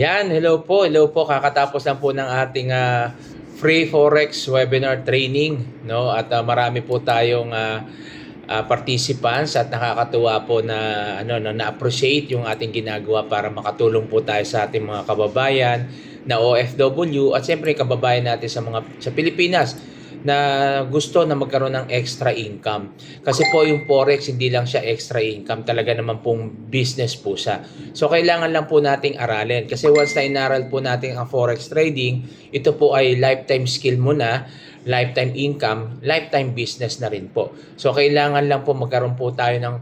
Yan, hello po. Kakatapos lang po ng ating free forex webinar training, no? At marami po tayong participants at nakakatuwa po na na-appreciate yung ating ginagawa para makatulong po tayo sa ating mga kababayan na OFW at siyempre kababayan natin sa Pilipinas na gusto na magkaroon ng extra income. Kasi po yung forex hindi lang siya extra income, talaga naman pong business po siya. So kailangan lang po nating aralin kasi once na inaral po natin ang forex trading, ito po ay lifetime skill mo na, lifetime income, lifetime business na rin po. So kailangan lang po magkaroon po tayo ng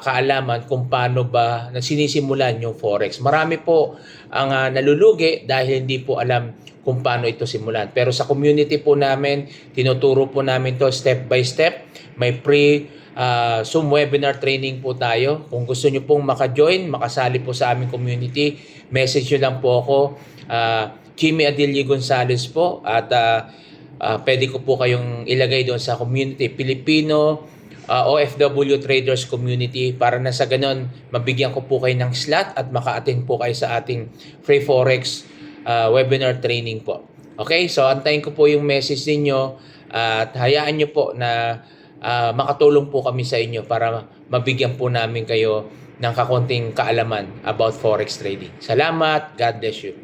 kaalaman kung paano ba sinisimulan yung forex. Marami po ang nalulugi dahil hindi po alam kung paano ito simulan. Pero sa community po namin, tinuturo po namin to step by step. May free Zoom webinar training po tayo. Kung gusto nyo pong maka-join, makasali po sa aming community, message nyo lang po ako. Jimmy Adilio Gonzalez po at pwede ko po kayong ilagay doon sa community Filipino OFW Traders Community para na sa ganon mabigyan ko po kayo ng slot at maka-attend po kayo sa ating free forex webinar training po. Okay, so antayin ko po yung message ninyo at hayaan nyo po na makatulong po kami sa inyo para mabigyan po namin kayo ng kakonting kaalaman about forex trading. Salamat, God bless you.